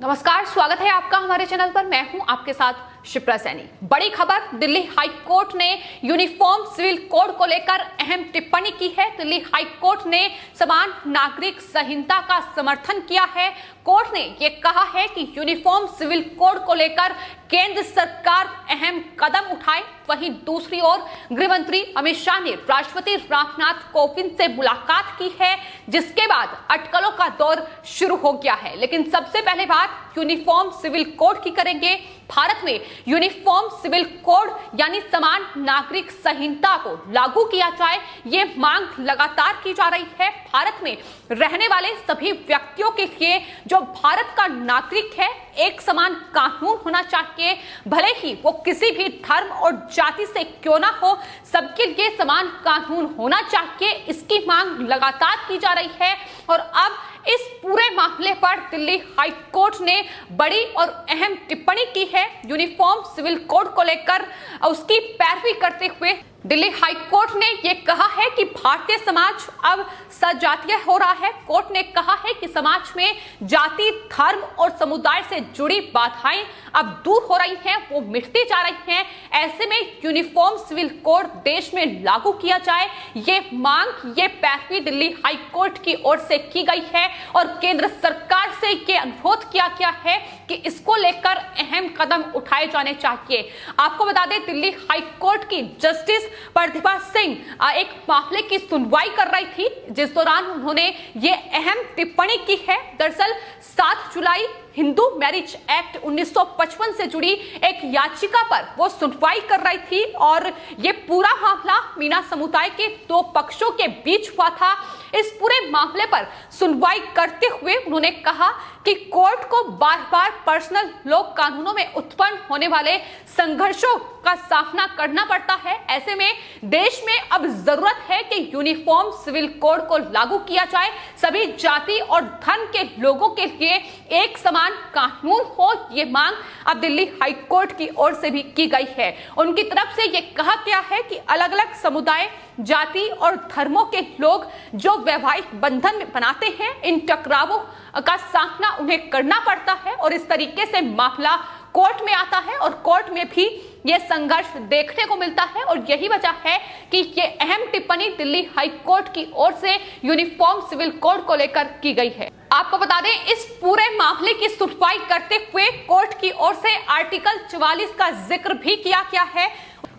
नमस्कार, स्वागत है आपका हमारे चैनल पर। मैं हूं आपके साथ शिप्रा सैनी। बड़ी खबर, दिल्ली हाई कोर्ट ने यूनिफॉर्म सिविल कोड को लेकर अहम टिप्पणी की है। दिल्ली हाई कोर्ट ने समान नागरिक संहिता का समर्थन किया है। कोर्ट ने यह कहा है कि यूनिफॉर्म सिविल कोड को लेकर केंद्र सरकार अहम कदम उठाए। वहीं दूसरी ओर गृह मंत्री अमित शाह ने राष्ट्रपति रामनाथ कोविंद से मुलाकात की है, जिसके बाद अटकलों का दौर शुरू हो गया है। लेकिन सबसे पहले बात यूनिफॉर्म सिविल कोड की करेंगे। भारत में यूनिफॉर्म सिविल कोड यानी समान नागरिक संहिता को लागू किया जाए, ये मांग लगातार की जा रही है। भारत में रहने वाले सभी व्यक्तियों के लिए जो भारत का नागरिक है, एक समान कानून होना चाहिए। भले ही वो किसी भी धर्म और जाति से क्यों ना हो, सबके लिए समान कानून होना चाहिए। इसकी मांग लगातार की जा रही है और अब इस पूरे मामले पर दिल्ली हाई कोर्ट ने बड़ी और अहम टिप्पणी की है। यूनिफॉर्म सिविल कोड को लेकर उसकी पैरवी करते हुए दिल्ली हाई कोर्ट ने यह कहा है कि भारतीय समाज अब सजातीय हो रहा है। कोर्ट ने कहा है कि समाज में जाति, धर्म और समुदाय से जुड़ी बाधाएं अब दूर हो रही हैं, वो मिटती जा रही हैं। ऐसे में यूनिफॉर्म सिविल कोड देश में लागू किया जाए, ये मांग, ये पैरवी दिल्ली हाई कोर्ट की ओर से की गई है और केंद्र सरकार से ये अनुरोध किया गया है कि इसको लेकर अहम कदम उठाए जाने चाहिए। आपको बता दें, दिल्ली हाई कोर्ट की जस्टिस प्रतिभा सिंह एक मामले की सुनवाई कर रही थी, जिस दौरान उन्होंने ये अहम टिप्पणी की है। दरअसल 7 जुलाई हिंदू मैरिज एक्ट 1955 से जुड़ी एक याचिका पर वो सुनवाई कर रही थी और ये पूरा मामला मीना समुदाय के 2 पक्षों के बीच हुआ था। इस पूरे मामले पर सुनवाई करते हुए उन्होंने कहा कि कोर्ट को बार-बार पर्सनल लॉ कानूनों में उत्पन्न होने वाले संघर्षों का सामना करना पड़ता है। ऐसे में देश में अब जरूरत है कि यूनिफॉर्म सिविल कोड को लागू किया जाए। सभी जाति और धर्म के लोगों के लिए एक समान कानून हो, ये मांग अब दिल्ली हाई कोर्ट की ओर से भी की गई है। उनकी तरफ से ये कहा गया है कि अलग अलग समुदाय, जाति और धर्मों के लोग जो वैवाहिक बंधन में बनाते हैं, इन टकरावों का सामना उन्हें करना पड़ता है और इस तरीके से मामला कोर्ट में आता है और कोर्ट में भी ये संघर्ष देखने को मिलता है। और यही वजह है कि ये अहम टिप्पणी दिल्ली हाई कोर्ट की ओर से यूनिफॉर्म सिविल कोड को लेकर की गई है। आपको बता दें, इस पूरे मामले की सुनवाई करते हुए कोर्ट की ओर से आर्टिकल 44 का जिक्र भी किया गया है।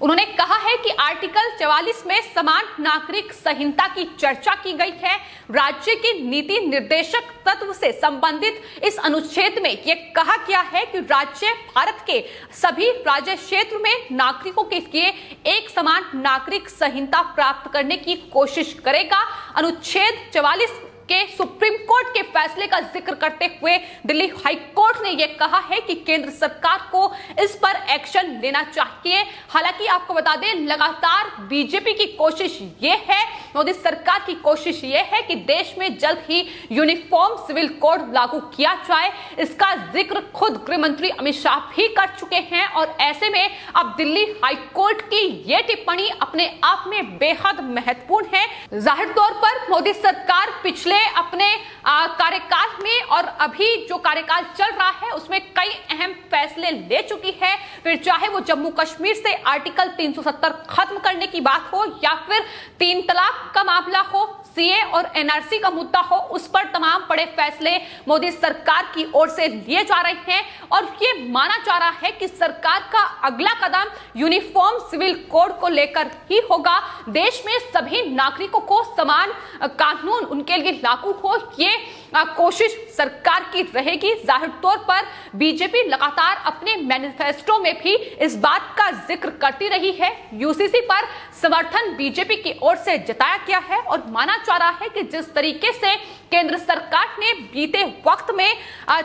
उन्होंने कहा है कि आर्टिकल 44 में समान नागरिक संहिता की चर्चा की गई है। राज्य की नीति निर्देशक तत्व से संबंधित इस अनुच्छेद में यह कहा गया है कि राज्य भारत के सभी राज्य क्षेत्र में नागरिकों के लिए एक समान नागरिक संहिता प्राप्त करने की कोशिश करेगा। अनुच्छेद 44 के सुप्रीम कोर्ट के फैसले का जिक्र करते हुए दिल्ली हाई कोर्ट ने यह कहा है कि केंद्र सरकार को इस पर एक्शन लेना चाहिए। हालांकि आपको बता दें, लगातार बीजेपी की कोशिश ये है, मोदी सरकार की कोशिश ये है कि देश में जल्द ही यूनिफॉर्म सिविल कोड लागू किया जाए। इसका जिक्र खुद गृह मंत्री अमित शाह भी कर चुके हैं और ऐसे में अब दिल्ली हाई कोर्ट की यह टिप्पणी अपने आप में बेहद महत्वपूर्ण है। जाहिर तौर पर मोदी सरकार पिछले अपने कार्यकाल में और अभी जो कार्यकाल चल रहा है उसमें कई अहम फैसले ले चुकी है। फिर चाहे वो जम्मू कश्मीर से आर्टिकल 370 खत्म करने की बात हो या फिर 3 तलाक का मामला हो, सीए और एनआरसी का मुद्दा हो, उस पर तमाम बड़े फैसले मोदी सरकार की ओर से लिए जा रहे हैं और ये माना जा रहा है कि सरकार का अगला कदम यूनिफॉर्म सिविल कोड को लेकर ही होगा। देश में सभी नागरिकों को समान कानून उनके लिए लागू हो, ये कोशिश सरकार की रहेगी। जाहिर तौर पर बीजेपी लगातार अपने मैनिफेस्टो में भी इस बात का जिक्र करती रही है। यूसीसी पर समर्थन बीजेपी की ओर से जताया गया है और माना जा रहा है कि जिस तरीके से केंद्र सरकार ने बीते वक्त में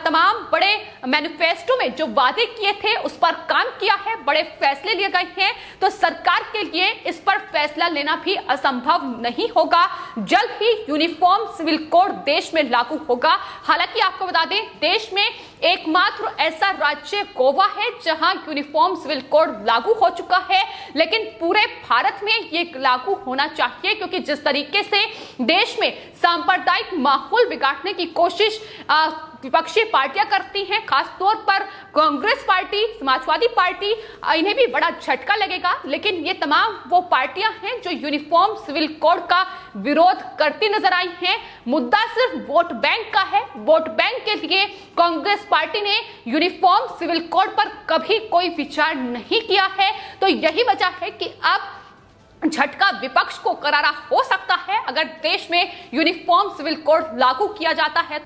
तमाम बड़े मैनिफेस्टो में जो वादे किए थे उस पर काम किया है, बड़े फैसले लिए गए हैं, तो सरकार के लिए इस पर फैसला लेना भी असंभव नहीं होगा। जल्द ही यूनिफॉर्म सिविल कोड देश में लागू होगा। हालांकि आपको बता दें, देश में एकमात्र ऐसा राज्य गोवा है जहां यूनिफॉर्म सिविल कोड लागू हो चुका है, लेकिन पूरे भारत में ये लागू होना चाहिए क्योंकि जिस तरीके से देश में सांप्रदायिक माहौल बिगाड़ने की कोशिश विपक्षी पार्टियां करती हैं, खासतौर पर कांग्रेस पार्टी, समाजवादी पार्टी, इन्हें भी बड़ा झटका लगेगा। लेकिन ये तमाम वो पार्टियां हैं जो यूनिफॉर्म सिविल कोड का विरोध करती नजर आई हैं। मुद्दा सिर्फ वोट बैंक का है। वोट बैंक के लिए कांग्रेस पार्टी ने यूनिफॉर्म सिविल कोड पर कभी कोई विचार नहीं किया है। तो यही वजह है कि अब झटका विपक्ष को करारा हो सकता है अगर देश में यूनिफॉर्म सिविल कोड लागू किया जाता है।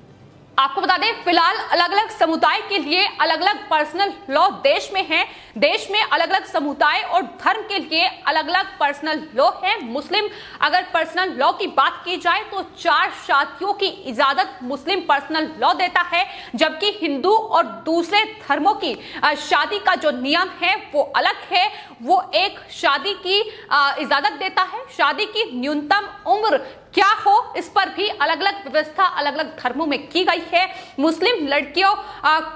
आपको बता दें, फिलहाल अलग अलग समुदाय के लिए अलग अलग पर्सनल लॉ देश में है। देश में अलग अलग समुदाय और धर्म के लिए अलग अलग पर्सनल लॉ है। मुस्लिम अगर पर्सनल लॉ की बात की जाए तो 4 शादियों की इजाजत मुस्लिम पर्सनल लॉ देता है, जबकि हिंदू और दूसरे धर्मों की शादी का जो नियम है वो अलग है। वो एक शादी की इजाजत देता है। शादी की न्यूनतम उम्र क्या हो, इस पर भी अलग अलग व्यवस्था अलग अलग धर्मों में की गई है। मुस्लिम लड़कियों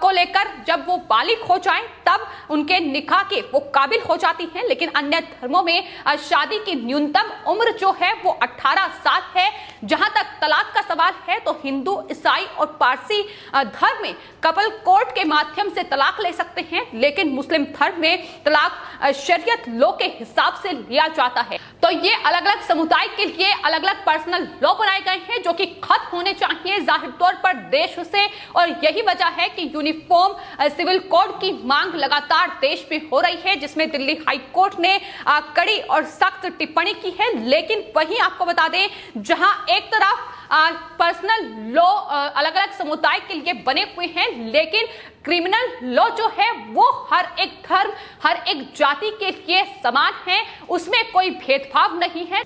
को लेकर जब वो बालिग हो जाएं तब उनके निकाह के वो काबिल हो जाती हैं, लेकिन अन्य धर्मों में शादी की न्यूनतम उम्र जो है वो 18 साल है। जहां तक तलाक का सवाल है तो हिंदू, ईसाई और पारसी धर्म में कपल कोर्ट के माध्यम से तलाक ले सकते हैं, लेकिन मुस्लिम धर्म में तलाक शरीयत लॉ के हिसाब से लिया जाता है। तो ये अलग अलग समुदाय के लिए अलग अलग पर्सनल लॉ बनाए गए हैं जो कि खत्म होने चाहिए जाहिर तौर पर देश से। और यही वजह है कि यूनिफॉर्म सिविल कोड की मांग लगातार देश में हो रही है, जिसमें दिल्ली हाई कोर्ट ने कड़ी और सख्त टिप्पणी की है। लेकिन वहीं आपको बता दें, जहां एक तरफ पर्सनल लॉ अलग अलग समुदाय के लिए बने हुए हैं, लेकिन क्रिमिनल लॉ जो है वो हर एक धर्म, हर एक जाति के लिए समान है, उसमें कोई भेदभाव नहीं है।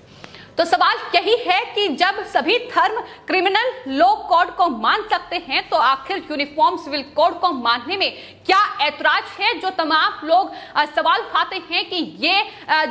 तो सवाल यही है कि जब सभी धर्म क्रिमिनल लॉ कोड को मान सकते हैं तो आखिर यूनिफॉर्म सिविल कोड को मानने में क्या ऐतराज है। जो तमाम लोग सवाल उठाते हैं कि ये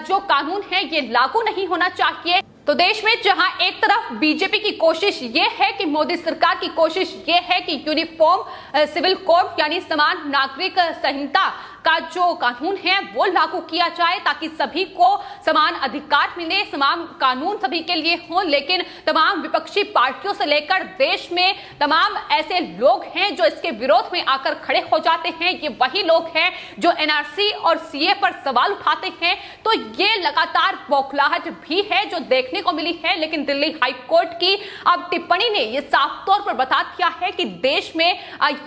जो कानून है ये लागू नहीं होना चाहिए। तो देश में जहां एक तरफ बीजेपी की कोशिश ये है कि मोदी सरकार की कोशिश ये है कि यूनिफॉर्म सिविल कोड यानी समान नागरिक संहिता का जो कानून है वो लागू किया जाए ताकि सभी को समान अधिकार मिले, समान कानून सभी के लिए हो। लेकिन तमाम विपक्षी पार्टियों से लेकर देश में तमाम ऐसे लोग हैं जो इसके विरोध में आकर खड़े हो जाते हैं। ये वही लोग हैं जो एनआरसी और सीए पर सवाल उठाते हैं। तो ये लगातार बौखलाहट भी है जो देखने को मिली है। लेकिन दिल्ली हाई कोर्ट की अब टिप्पणी ने ये साफ तौर पर बता दिया है कि देश में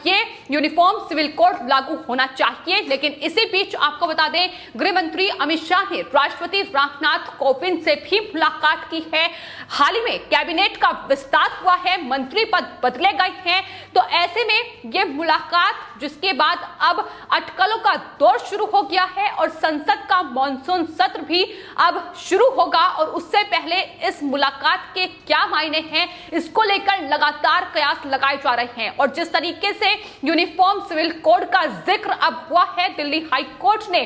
ये यूनिफॉर्म सिविल कोड लागू होना चाहिए। लेकिन इसी बीच आपको बता दें, गृह मंत्री अमित शाह ने राष्ट्रपति रामनाथ कोविंद से भी मुलाकात की है। हाल ही में कैबिनेट का विस्तार हुआ है, मंत्री पद बदले गए हैं। तो ऐसे में ये मुलाकात, जिसके बाद अब अटकलों का दौर शुरू हो गया है और संसद का मॉनसून सत्र भी अब शुरू होगा। और उससे पहले इस मुलाकात के क्या मायने हैं, इसको लेकर लगातार कयास लगाए जा रहे हैं। और जिस तरीके से यूनिफॉर्म सिविल कोड का जिक्र अब हुआ है, दिल्ली हाई कोर्ट ने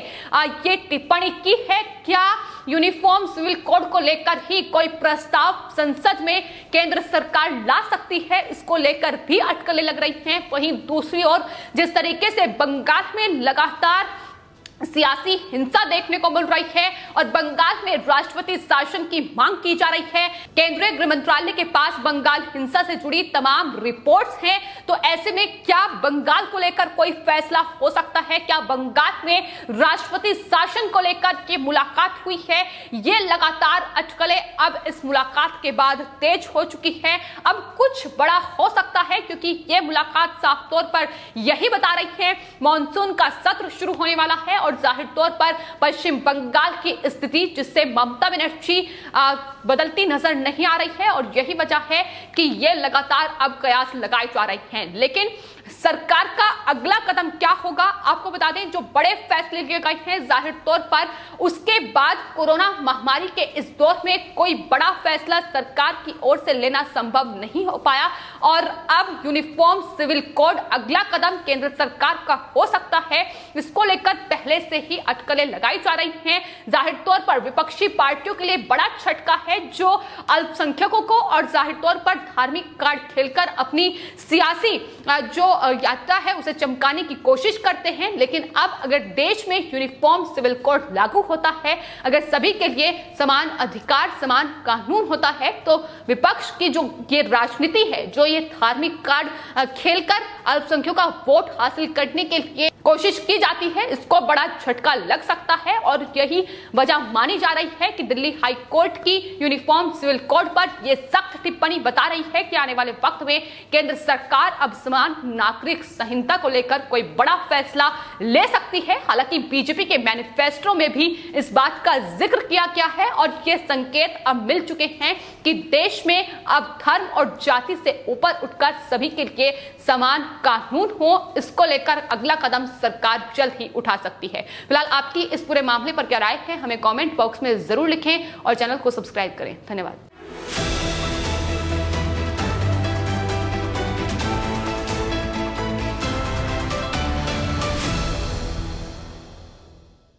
ये टिप्पणी की है, क्या यूनिफॉर्म सिविल कोड को लेकर ही कोई प्रस्ताव संसद में केंद्र सरकार ला सकती है, इसको लेकर भी अटकलें लग रही हैं। वहीं दूसरी ओर जिस तरीके से बंगाल में लगातार सियासी हिंसा देखने को मिल रही है और बंगाल में राष्ट्रपति शासन की मांग की जा रही है, केंद्रीय गृह मंत्रालय के पास बंगाल हिंसा से जुड़ी तमाम रिपोर्ट्स हैं। तो ऐसे में क्या बंगाल को लेकर कोई फैसला हो सकता है? क्या बंगाल में राष्ट्रपति शासन को लेकर ये मुलाकात हुई है? ये लगातार अटकलें अब इस मुलाकात के बाद तेज हो चुकी है। अब कुछ बड़ा हो सकता है, क्योंकि ये मुलाकात साफ तौर पर यही बता रही है मॉनसून का सत्र शुरू होने वाला है और जाहिर तौर पर पश्चिम बंगाल की स्थिति, जिससे ममता बनर्जी बदलती नजर नहीं आ रही है। और यही वजह है कि ये लगातार अब कयास लगाए जा रहे हैं। लेकिन सरकार का अगला कदम क्या होगा, आपको बता दें, जो बड़े फैसले लिए गए हैं जाहिर तौर पर उसके बाद कोरोना महामारी के इस दौर में कोई बड़ा फैसला सरकार की ओर से लेना संभव नहीं हो पाया। और अब यूनिफॉर्म सिविल कोड अगला कदम केंद्र सरकार का हो सकता है, इसको लेकर पहले से ही अटकलें लगाई जा रही हैं। जाहिर तौर पर विपक्षी पार्टियों के लिए बड़ा झटका है, जो अल्पसंख्यकों को और जाहिर तौर पर धार्मिक कार्ड खेलकर अपनी सियासी जो यात्रा है उसे चमकाने की कोशिश करते हैं। लेकिन अब अगर देश में यूनिफॉर्म सिविल कोड लागू होता है, अगर सभी के लिए समान अधिकार समान कानून होता है, तो विपक्ष की जो ये राजनीति है, जो ये धार्मिक कार्ड खेलकर अल्पसंख्यकों का वोट हासिल करने के लिए कोशिश की जाती है, इसको बड़ा झटका लग सकता है। और यही वजह मानी जा रही है कि दिल्ली हाई कोर्ट की यूनिफॉर्म सिविल कोड पर यह सख्त टिप्पणी बता रही है कि आने वाले वक्त में केंद्र सरकार अब समान नागरिक संहिता को लेकर कोई बड़ा फैसला ले सकती है। हालांकि बीजेपी के मैनिफेस्टो में भी इस बात का जिक्र किया गया है और ये संकेत अब मिल चुके हैं कि देश में अब धर्म और जाति से ऊपर उठकर सभी के लिए समान कानून हो, इसको लेकर अगला कदम सरकार जल्द ही उठा सकती है। फिलहाल आपकी इस पूरे मामले पर क्या राय है, हमें कमेंट बॉक्स में जरूर लिखें और चैनल को सब्सक्राइब करें। धन्यवाद।